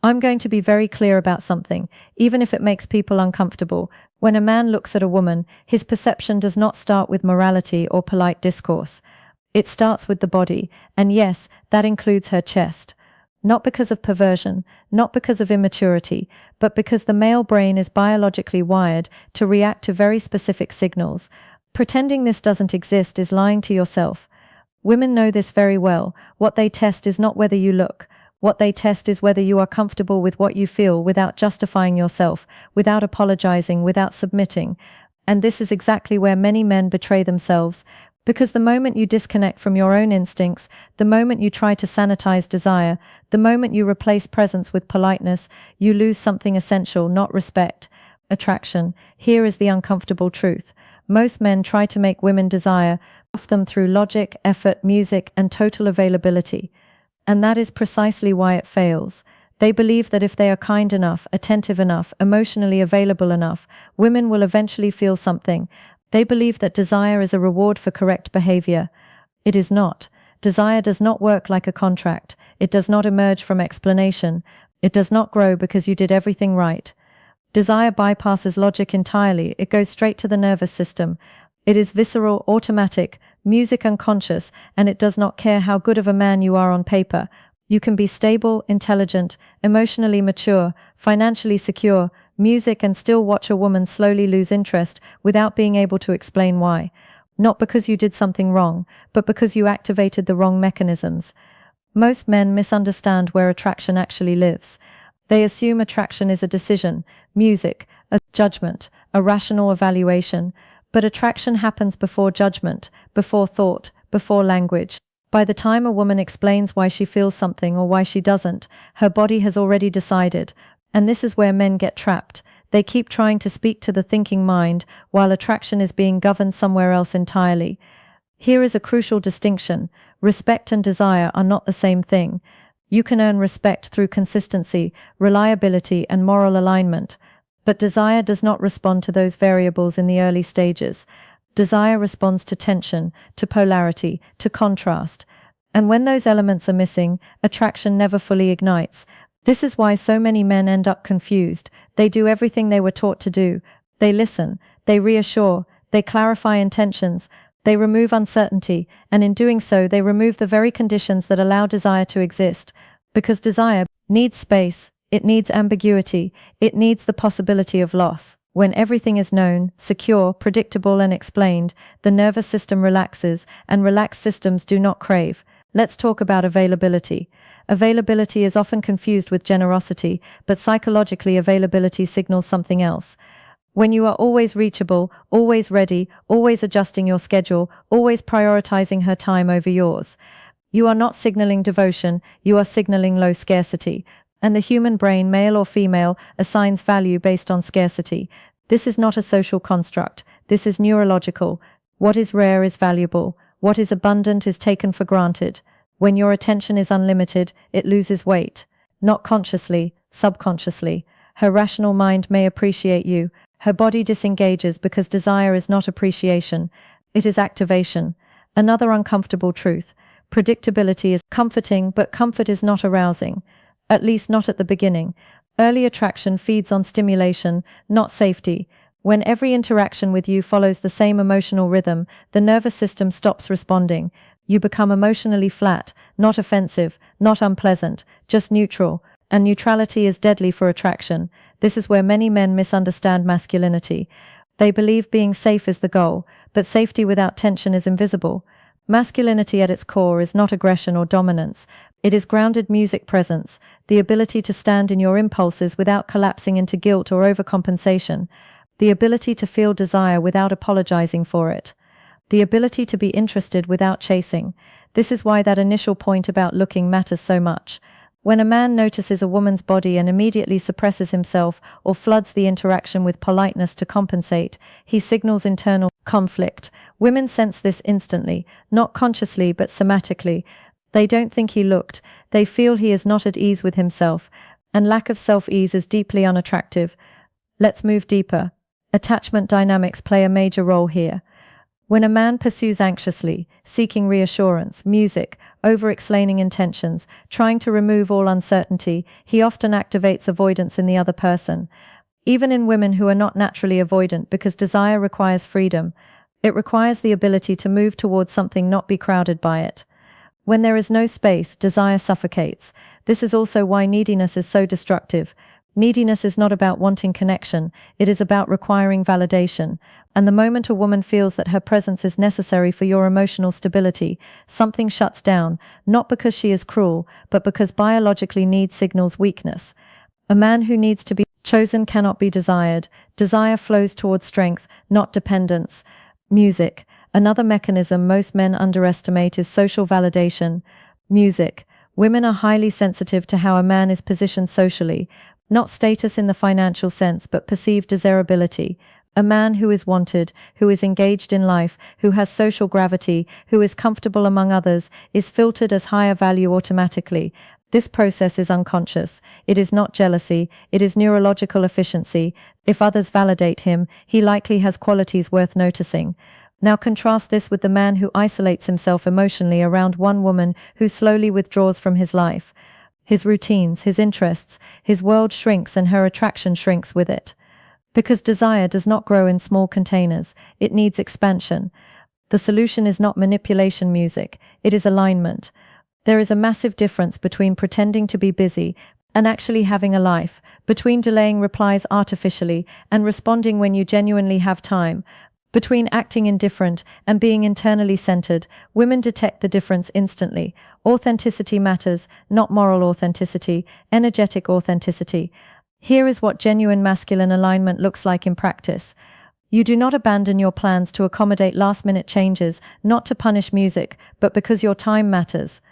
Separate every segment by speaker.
Speaker 1: I'm going to be very clear about something, even if it makes people uncomfortable. When a man looks at a woman, his perception does not start with morality or polite discourse. It starts with the body, and yes, that includes her chest. Not because of perversion, not because of immaturity, but because the male brain is biologically wired to react to very specific signals. Pretending this doesn't exist is lying to yourself. Women know this very well. What they test is not whether you look. What they test is whether you are comfortable with what you feel without justifying yourself, without apologizing, without submitting. And this is exactly where many men betray themselves. Because the moment you disconnect from your own instincts, the moment you try to sanitize desire, the moment you replace presence with politeness, you lose something essential, not respect. Attraction. Here is the uncomfortable truth. Most men try to make women desire them through logic, effort, music, and total availability. And that is precisely why it fails. They believe that if they are kind enough, attentive enough, emotionally available enough, women will eventually feel something. They believe that desire is a reward for correct behavior. It is not. Desire does not work like a contract. It does not emerge from explanation. It does not grow because you did everything right. Desire bypasses logic entirely. It goes straight to the nervous system. It is visceral, automatic, music unconscious, and it does not care how good of a man you are on paper. You can be stable, intelligent, emotionally mature, financially secure, music, and still watch a woman slowly lose interest without being able to explain why. Not because you did something wrong, but because you activated the wrong mechanisms. Most men misunderstand where attraction actually lives. They assume attraction is a decision, music, a judgment, a rational evaluation. But attraction happens before judgment, before thought, before language. By the time a woman explains why she feels something or why she doesn't, her body has already decided. And this is where men get trapped. They keep trying to speak to the thinking mind, while attraction is being governed somewhere else entirely. Here is a crucial distinction. Respect and desire are not the same thing. You can earn respect through consistency, reliability, and moral alignment. But desire does not respond to those variables in the early stages. Desire responds to tension, to polarity, to contrast. And when those elements are missing, attraction never fully ignites. This is why so many men end up confused. They do everything they were taught to do. They listen, they reassure, they clarify intentions, they remove uncertainty, and in doing so they remove the very conditions that allow desire to exist. Because desire needs space. It needs ambiguity. It needs the possibility of loss. When everything is known, secure, predictable, and explained, the nervous system relaxes, and relaxed systems do not crave. Let's talk about availability. Availability is often confused with generosity, but psychologically availability signals something else. When you are always reachable, always ready, always adjusting your schedule, always prioritizing her time over yours, you are not signaling devotion, you are signaling low scarcity. And the human brain, male or female, assigns value based on scarcity. This is not a social construct. This is neurological. What is rare is valuable. What is abundant is taken for granted. When your attention is unlimited, it loses weight. Not consciously, subconsciously. Her rational mind may appreciate you. Her body disengages because desire is not appreciation. It is activation. Another uncomfortable truth. Predictability is comforting, but comfort is not arousing. At least not at the beginning. Early attraction feeds on stimulation, not safety. When every interaction with you follows the same emotional rhythm, the nervous system stops responding. You become emotionally flat, not offensive, not unpleasant, just neutral. And neutrality is deadly for attraction. This is where many men misunderstand masculinity. They believe being safe is the goal, but safety without tension is invisible. Masculinity at its core is not aggression or dominance. It is grounded music presence, the ability to stand in your impulses without collapsing into guilt or overcompensation, the ability to feel desire without apologizing for it, the ability to be interested without chasing. This is why that initial point about looking matters so much. When a man notices a woman's body and immediately suppresses himself or floods the interaction with politeness to compensate, he signals internal conflict. Women sense this instantly, not consciously but somatically. They don't think he looked. They feel he is not at ease with himself, and lack of self-ease is deeply unattractive. Let's move deeper. Attachment dynamics play a major role here. When a man pursues anxiously, seeking reassurance, music, over-explaining intentions, trying to remove all uncertainty, he often activates avoidance in the other person. Even in women who are not naturally avoidant, because desire requires freedom, it requires the ability to move towards something, not be crowded by it. When there is no space, desire suffocates. This is also why neediness is so destructive. Neediness is not about wanting connection, it is about requiring validation. And the moment a woman feels that her presence is necessary for your emotional stability, something shuts down, not because she is cruel, but because biologically need signals weakness. A man who needs to be chosen cannot be desired. Desire flows towards strength, not dependence. Music. Another mechanism most men underestimate is social validation. Music. Women are highly sensitive to how a man is positioned socially, not status in the financial sense, but perceived desirability. A man who is wanted, who is engaged in life, who has social gravity, who is comfortable among others, is filtered as higher value automatically. This process is unconscious. It is not jealousy, it is neurological efficiency. If others validate him, he likely has qualities worth noticing. Now contrast this with the man who isolates himself emotionally around one woman, who slowly withdraws from his life. His routines, his interests, his world shrinks, and her attraction shrinks with it. Because desire does not grow in small containers, it needs expansion. The solution is not manipulation music, it is alignment. There is a massive difference between pretending to be busy and actually having a life, between delaying replies artificially and responding when you genuinely have time, between acting indifferent and being internally centered. Women detect the difference instantly. Authenticity matters, not moral authenticity, energetic authenticity. Here is what genuine masculine alignment looks like in practice. You do not abandon your plans to accommodate last-minute changes, not to punish music, but because your time matters.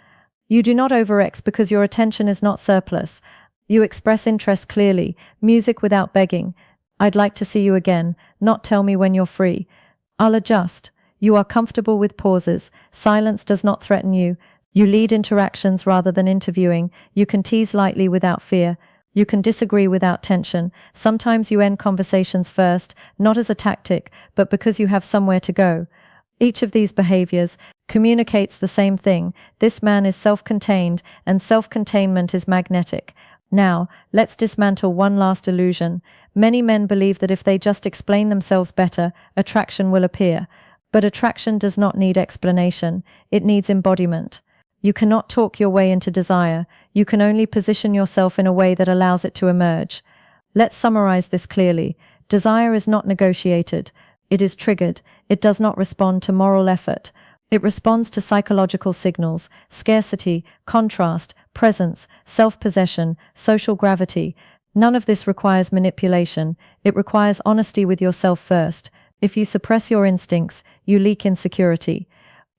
Speaker 1: You do not overex because your attention is not surplus. You express interest clearly, music without begging. I'd like to see you again, not tell me when you're free. I'll adjust. You are comfortable with pauses. Silence does not threaten you. You lead interactions rather than interviewing. You can tease lightly without fear. You can disagree without tension. Sometimes you end conversations first, not as a tactic, but because you have somewhere to go. Each of these behaviors communicates the same thing. This man is self-contained, and self-containment is magnetic. Now, let's dismantle one last illusion. Many men believe that if they just explain themselves better, attraction will appear. But attraction does not need explanation, it needs embodiment. You cannot talk your way into desire, you can only position yourself in a way that allows it to emerge. Let's summarize this clearly. Desire is not negotiated. It is triggered. It does not respond to moral effort. It responds to psychological signals, scarcity, contrast, presence, self-possession, social gravity. None of this requires manipulation. It requires honesty with yourself first. If you suppress your instincts, you leak insecurity.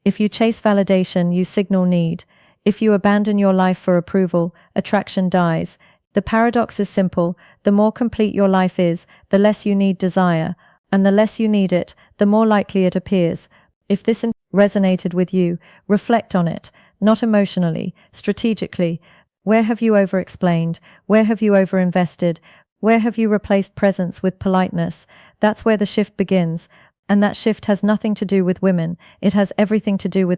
Speaker 1: If you chase validation, you signal need. If you abandon your life for approval, attraction dies. The paradox is simple. The more complete your life is, the less you need desire. And the less you need it, the more likely it appears. If this resonated with you, reflect on it, not emotionally, strategically. Where have you over-explained? Where have you over-invested? Where have you replaced presence with politeness? That's where the shift begins. And that shift has nothing to do with women. It has everything to do with